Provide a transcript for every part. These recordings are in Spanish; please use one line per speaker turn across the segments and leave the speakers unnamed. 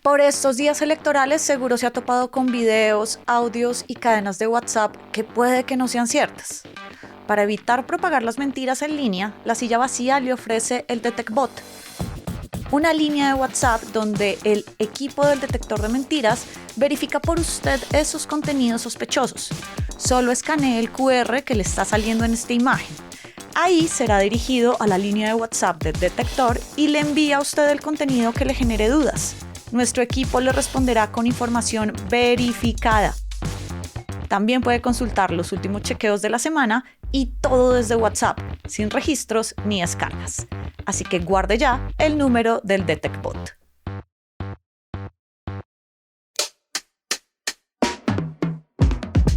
Por estos días electorales seguro se ha topado con videos, audios y cadenas de WhatsApp que puede que no sean ciertas. Para evitar propagar las mentiras en línea, La Silla Vacía le ofrece el DetectBot, una línea de WhatsApp donde el equipo del detector de mentiras verifica por usted esos contenidos sospechosos. Solo escanee el QR que le está saliendo en esta imagen. Ahí será dirigido a la línea de WhatsApp del detector y le envía a usted el contenido que le genere dudas. Nuestro equipo le responderá con información verificada. También puede consultar los últimos chequeos de la semana y todo desde WhatsApp, sin registros ni descargas. Así que guarde ya el número del DetectBot.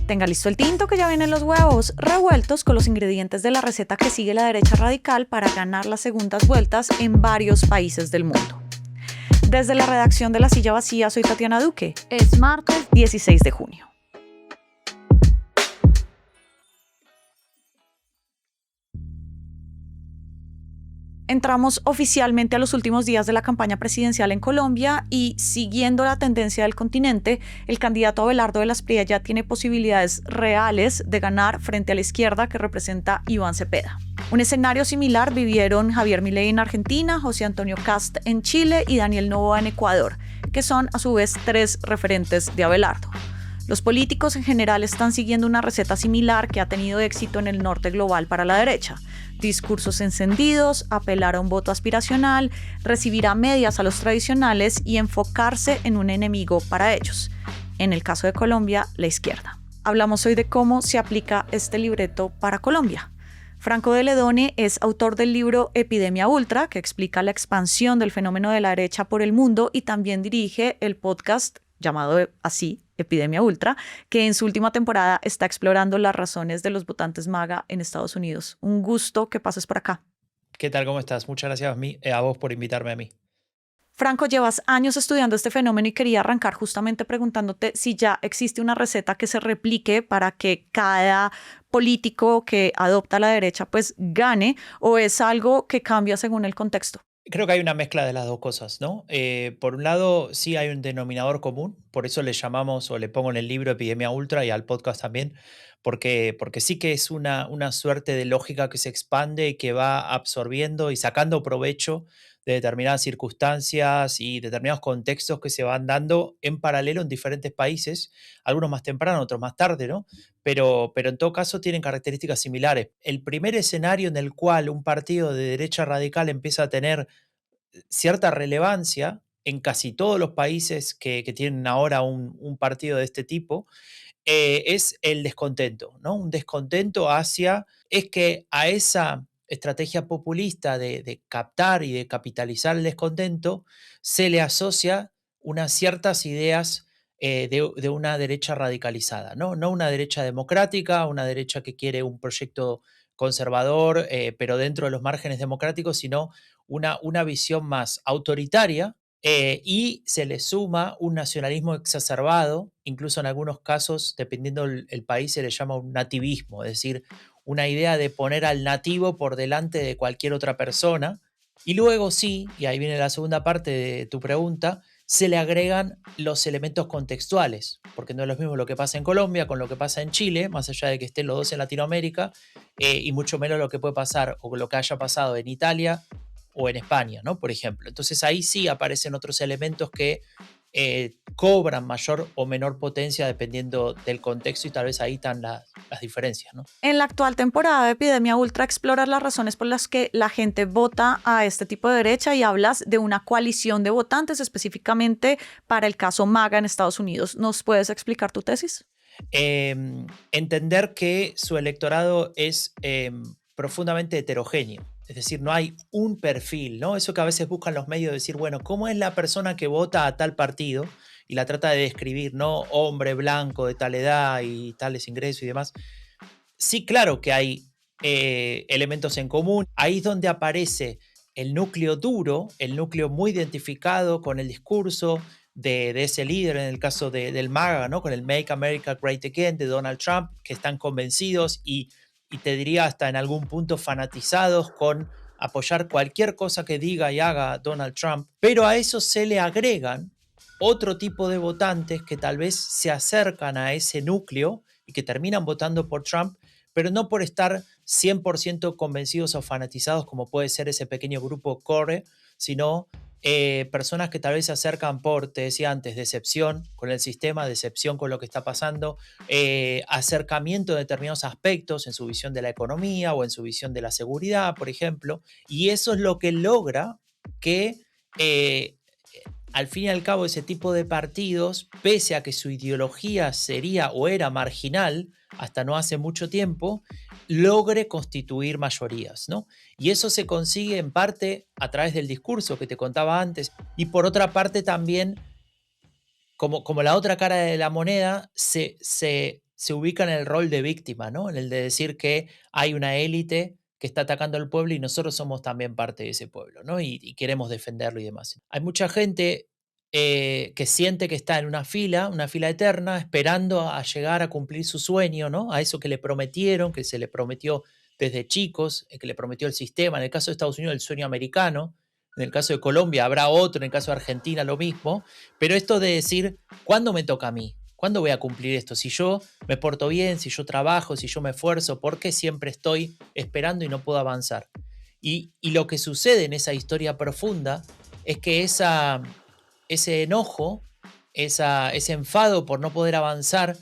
Tenga listo el tinto que ya vienen los huevos revueltos con los ingredientes de la receta que sigue la derecha radical para ganar las segundas vueltas en varios países del mundo. Desde la redacción de La Silla Vacía, soy Tatiana Duque. Es martes 16 de junio. Entramos oficialmente a los últimos días de la campaña presidencial en Colombia y, siguiendo la tendencia del continente, el candidato Abelardo de las Espriella ya tiene posibilidades reales de ganar frente a la izquierda que representa Iván Cepeda. Un escenario similar vivieron Javier Milei en Argentina, José Antonio Kast en Chile y Daniel Noboa en Ecuador, que son a su vez tres referentes de Abelardo. Los políticos en general están siguiendo una receta similar que ha tenido éxito en el norte global para la derecha. Discursos encendidos, apelar a un voto aspiracional, recibir a medias a los tradicionales y enfocarse en un enemigo para ellos. En el caso de Colombia, la izquierda. Hablamos hoy de cómo se aplica este libreto para Colombia. Franco de Ledone es autor del libro Epidemia Ultra, que explica la expansión del fenómeno de la derecha por el mundo, y también dirige el podcast llamado así, Epidemia Ultra, que en su última temporada está explorando las razones de los votantes MAGA en Estados Unidos. Un gusto que pases por acá.
¿Qué tal? ¿Cómo estás? Muchas gracias a vos por invitarme a mí.
Franco, llevas años estudiando este fenómeno y quería arrancar justamente preguntándote si ya existe una receta que se replique para que cada político que adopta la derecha pues gane, o es algo que cambia según el contexto.
Creo que hay una mezcla de las dos cosas, ¿no? Por un lado, sí hay un denominador común, por eso le llamamos o le pongo en el libro Epidemia Ultra y al podcast también, porque sí que es una suerte de lógica que se expande y que va absorbiendo y sacando provecho de determinadas circunstancias y determinados contextos que se van dando en paralelo en diferentes países, algunos más temprano, otros más tarde, ¿no? Pero en todo caso tienen características similares. El primer escenario en el cual un partido de derecha radical empieza a tener cierta relevancia en casi todos los países que tienen ahora un partido de este tipo, es el descontento, ¿no? Un descontento es que a esa estrategia populista de captar y de capitalizar el descontento se le asocia unas ciertas ideas de una derecha radicalizada, ¿no? No una derecha democrática, una derecha que quiere un proyecto conservador, pero dentro de los márgenes democráticos, sino una visión más autoritaria, y se le suma un nacionalismo exacerbado, incluso en algunos casos, dependiendo el país, se le llama un nativismo, es decir, una idea de poner al nativo por delante de cualquier otra persona. Y luego sí, y ahí viene la segunda parte de tu pregunta, se le agregan los elementos contextuales, porque no es lo mismo lo que pasa en Colombia con lo que pasa en Chile, más allá de que estén los dos en Latinoamérica, y mucho menos lo que puede pasar o lo que haya pasado en Italia o en España, ¿no? Por ejemplo. Entonces ahí sí aparecen otros elementos que cobran mayor o menor potencia dependiendo del contexto y tal vez ahí están las diferencias, ¿no?
En la actual temporada de Epidemia Ultra exploras las razones por las que la gente vota a este tipo de derecha y hablas de una coalición de votantes específicamente para el caso MAGA en Estados Unidos. ¿Nos puedes explicar tu tesis?
Entender que su electorado es profundamente heterogéneo. Es decir, no hay un perfil, ¿no? Eso que a veces buscan los medios, decir, bueno, ¿cómo es la persona que vota a tal partido? Y la trata de describir, ¿no? Hombre blanco de tal edad y tales ingresos y demás. Sí, claro que hay elementos en común. Ahí es donde aparece el núcleo duro, el núcleo muy identificado con el discurso de ese líder, en el caso del MAGA, ¿no? Con el Make America Great Again de Donald Trump, que están convencidos y te diría hasta en algún punto fanatizados con apoyar cualquier cosa que diga y haga Donald Trump. Pero a eso se le agregan otro tipo de votantes que tal vez se acercan a ese núcleo y que terminan votando por Trump, pero no por estar 100% convencidos o fanatizados como puede ser ese pequeño grupo Core, sino personas que tal vez se acercan por, te decía antes, decepción con el sistema, decepción con lo que está pasando, acercamiento de determinados aspectos en su visión de la economía o en su visión de la seguridad, por ejemplo, y eso es lo que logra que al fin y al cabo ese tipo de partidos, pese a que su ideología sería o era marginal hasta no hace mucho tiempo, logre constituir mayorías, ¿no? Y eso se consigue en parte a través del discurso que te contaba antes y por otra parte también como la otra cara de la moneda, se ubica en el rol de víctima, ¿no? En el de decir que hay una élite que está atacando al pueblo y nosotros somos también parte de ese pueblo, ¿no? Y queremos defenderlo y demás. Hay mucha gente que siente que está en una fila eterna, esperando a llegar a cumplir su sueño, ¿no? A eso que le prometieron, que se le prometió desde chicos, que le prometió el sistema. En el caso de Estados Unidos, el sueño americano. En el caso de Colombia habrá otro, en el caso de Argentina lo mismo. Pero esto de decir, ¿cuándo me toca a mí? ¿Cuándo voy a cumplir esto? Si yo me porto bien, si yo trabajo, si yo me esfuerzo, ¿por qué siempre estoy esperando y no puedo avanzar? Y lo que sucede en esa historia profunda es que ese enojo, ese enfado por no poder avanzar,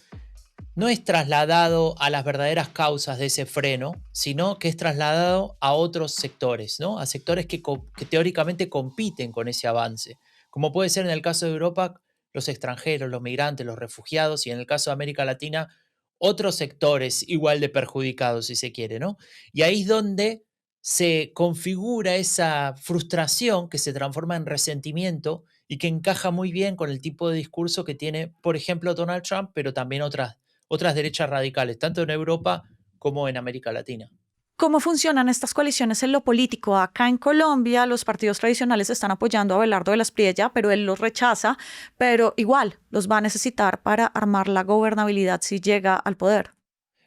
no es trasladado a las verdaderas causas de ese freno, sino que es trasladado a otros sectores, ¿no? A sectores que teóricamente compiten con ese avance, como puede ser en el caso de Europa los extranjeros, los migrantes, los refugiados, y en el caso de América Latina otros sectores igual de perjudicados, si se quiere, ¿no? Y ahí es donde se configura esa frustración que se transforma en resentimiento y que encaja muy bien con el tipo de discurso que tiene, por ejemplo, Donald Trump, pero también otras derechas radicales, tanto en Europa como en América Latina.
¿Cómo funcionan estas coaliciones en lo político? Acá en Colombia los partidos tradicionales están apoyando a Abelardo de la Espriella, pero él los rechaza, pero igual los va a necesitar para armar la gobernabilidad si llega al poder.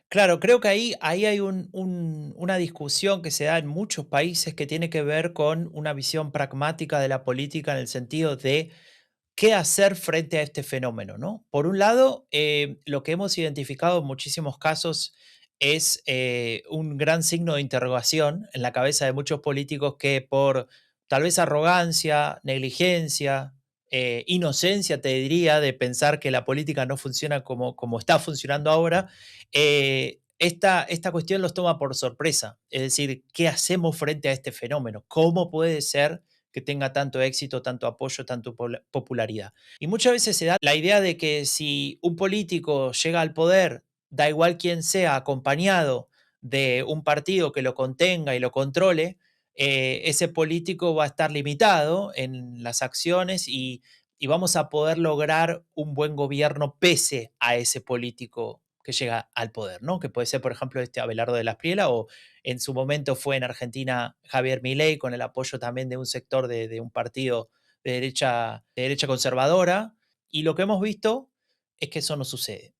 Claro, creo que ahí hay una discusión que se da en muchos países que tiene que ver con una visión pragmática de la política en el sentido de qué hacer frente a este fenómeno, ¿no? Por un lado, lo que hemos identificado en muchísimos casos es un gran signo de interrogación en la cabeza de muchos políticos que por tal vez arrogancia, negligencia, inocencia, te diría, de pensar que la política no funciona como está funcionando ahora, esta cuestión los toma por sorpresa. Es decir, ¿qué hacemos frente a este fenómeno? ¿Cómo puede ser que tenga tanto éxito, tanto apoyo, tanto popularidad? Y muchas veces se da la idea de que si un político llega al poder, da igual quién sea, acompañado de un partido que lo contenga y lo controle, ese político va a estar limitado en las acciones y vamos a poder lograr un buen gobierno pese a ese político que llega al poder, ¿no? Que puede ser, por ejemplo, este Abelardo de la Espriella o en su momento fue en Argentina Javier Milei con el apoyo también de un sector de un partido de derecha conservadora. Y lo que hemos visto es que eso no sucede.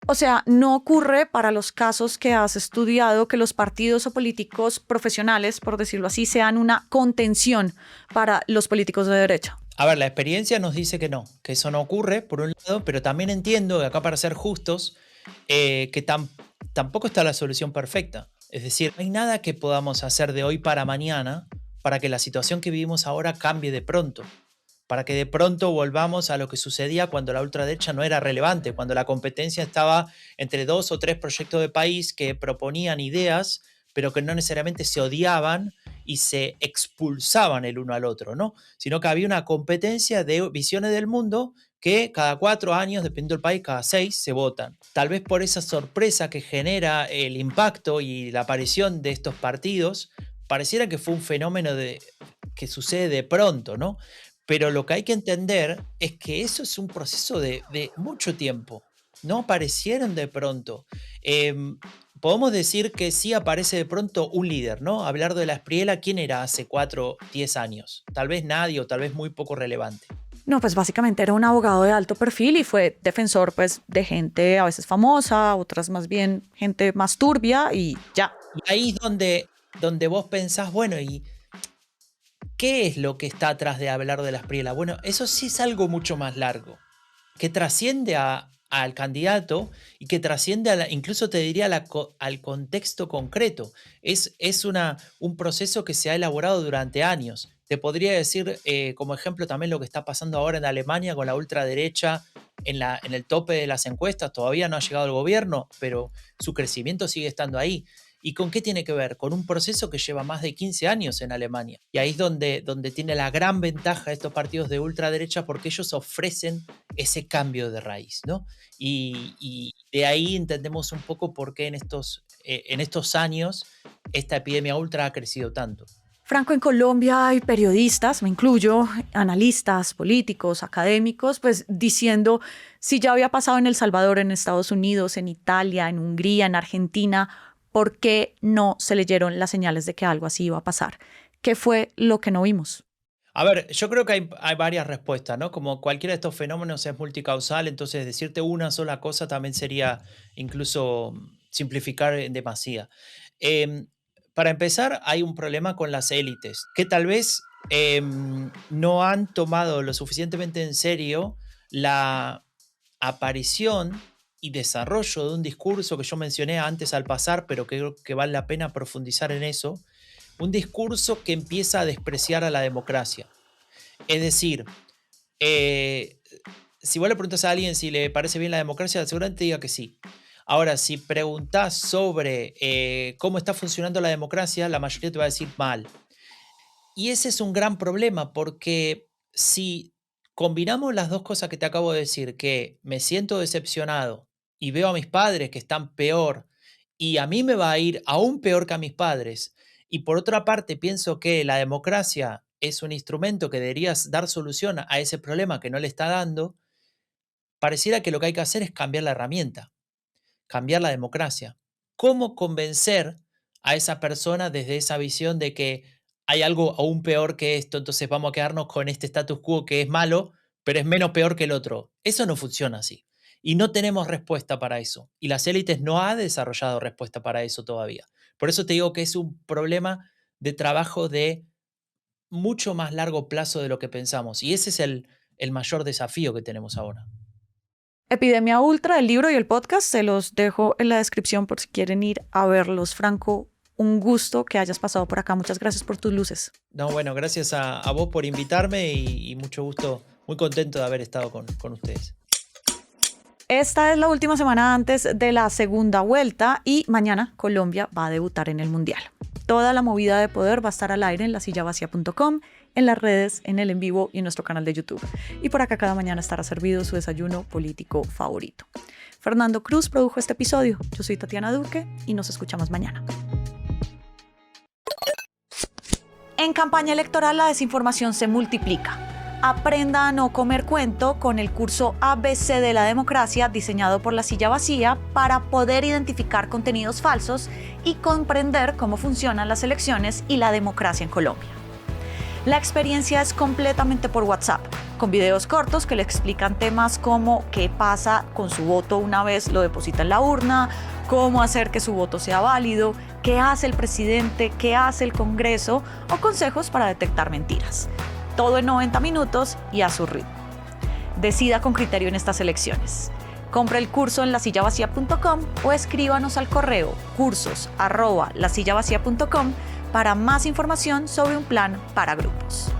O sea, no ocurre para los casos que has estudiado que los partidos o políticos profesionales, por decirlo así, sean una contención para los políticos de derecha.
A ver, la experiencia nos dice que eso no ocurre, por un lado, pero también entiendo, que acá para ser justos, que tampoco está la solución perfecta. Es decir, no hay nada que podamos hacer de hoy para mañana para que la situación que vivimos ahora cambie de pronto, para que de pronto volvamos a lo que sucedía cuando la ultraderecha no era relevante, cuando la competencia estaba entre dos o tres proyectos de país que proponían ideas, pero que no necesariamente se odiaban y se expulsaban el uno al otro, ¿no? Sino que había una competencia de visiones del mundo que cada 4 años, dependiendo del país, cada 6 se votan. Tal vez por esa sorpresa que genera el impacto y la aparición de estos partidos, pareciera que fue un fenómeno que sucede de pronto, ¿no? Pero lo que hay que entender es que eso es un proceso de mucho tiempo. No aparecieron de pronto. Podemos decir que sí aparece de pronto un líder, ¿no? Hablar de la Espriella, ¿quién era hace 4, 10 años? Tal vez nadie o tal vez muy poco relevante.
No, pues básicamente era un abogado de alto perfil y fue defensor pues de gente a veces famosa, otras más bien gente más turbia y ya.
Y ahí es donde vos pensás, bueno, ¿y ¿qué es lo que está atrás de hablar de la Espriella? Bueno, eso sí es algo mucho más largo, que trasciende al candidato y que trasciende incluso te diría al contexto concreto. Es un proceso que se ha elaborado durante años. Te podría decir como ejemplo también lo que está pasando ahora en Alemania con la ultraderecha en el tope de las encuestas. Todavía no ha llegado al gobierno, pero su crecimiento sigue estando ahí. ¿Y con qué tiene que ver? Con un proceso que lleva más de 15 años en Alemania. Y ahí es donde tiene la gran ventaja estos partidos de ultraderecha, porque ellos ofrecen ese cambio de raíz, ¿no? Y de ahí entendemos un poco por qué en estos años esta epidemia ultra ha crecido tanto.
Franco, en Colombia hay periodistas, me incluyo, analistas, políticos, académicos, pues diciendo si ya había pasado en El Salvador, en Estados Unidos, en Italia, en Hungría, en Argentina, ¿por qué no se leyeron las señales de que algo así iba a pasar? ¿Qué fue lo que no vimos?
A ver, yo creo que hay varias respuestas, ¿no? Como cualquiera de estos fenómenos es multicausal, entonces decirte una sola cosa también sería incluso simplificar en demasía. Em, para empezar, hay un problema con las élites, que tal vez no han tomado lo suficientemente en serio la aparición y desarrollo de un discurso que yo mencioné antes al pasar, pero que creo que vale la pena profundizar en eso, un discurso que empieza a despreciar a la democracia. Es decir, si vos le preguntas a alguien si le parece bien la democracia, seguramente te diga que sí. Ahora, si preguntás sobre cómo está funcionando la democracia, la mayoría te va a decir mal. Y ese es un gran problema, porque si combinamos las dos cosas que te acabo de decir, que me siento decepcionado y veo a mis padres que están peor y a mí me va a ir aún peor que a mis padres, y por otra parte pienso que la democracia es un instrumento que debería dar solución a ese problema que no le está dando, pareciera que lo que hay que hacer es cambiar la herramienta, cambiar la democracia. ¿Cómo convencer a esa persona desde esa visión de que hay algo aún peor que esto, entonces vamos a quedarnos con este status quo que es malo, pero es menos peor que el otro? Eso no funciona así. Y no tenemos respuesta para eso. Y las élites no han desarrollado respuesta para eso todavía. Por eso te digo que es un problema de trabajo de mucho más largo plazo de lo que pensamos. Y ese es el mayor desafío que tenemos ahora.
Epidemia Ultra, el libro y el podcast, se los dejo en la descripción por si quieren ir a verlos. Franco, un gusto que hayas pasado por acá. Muchas gracias por tus luces.
No, bueno, gracias a vos por invitarme y mucho gusto, muy contento de haber estado con ustedes.
Esta es la última semana antes de la segunda vuelta y mañana Colombia va a debutar en el Mundial. Toda la movida de poder va a estar al aire en lasillavacía.com, en las redes, en el en vivo y en nuestro canal de YouTube. Y por acá cada mañana estará servido su desayuno político favorito. Fernando Cruz produjo este episodio. Yo soy Tatiana Duque y nos escuchamos mañana. En campaña electoral la desinformación se multiplica. Aprenda a no comer cuento con el curso ABC de la democracia diseñado por La Silla Vacía para poder identificar contenidos falsos y comprender cómo funcionan las elecciones y la democracia en Colombia. La experiencia es completamente por WhatsApp, con videos cortos que le explican temas como qué pasa con su voto una vez lo deposita en la urna, cómo hacer que su voto sea válido, qué hace el presidente, qué hace el Congreso o consejos para detectar mentiras. Todo en 90 minutos y a su ritmo. Decida con criterio en estas elecciones. Compre el curso en lasillavacía.com o escríbanos al correo cursos@lasillavacía.com para más información sobre un plan para grupos.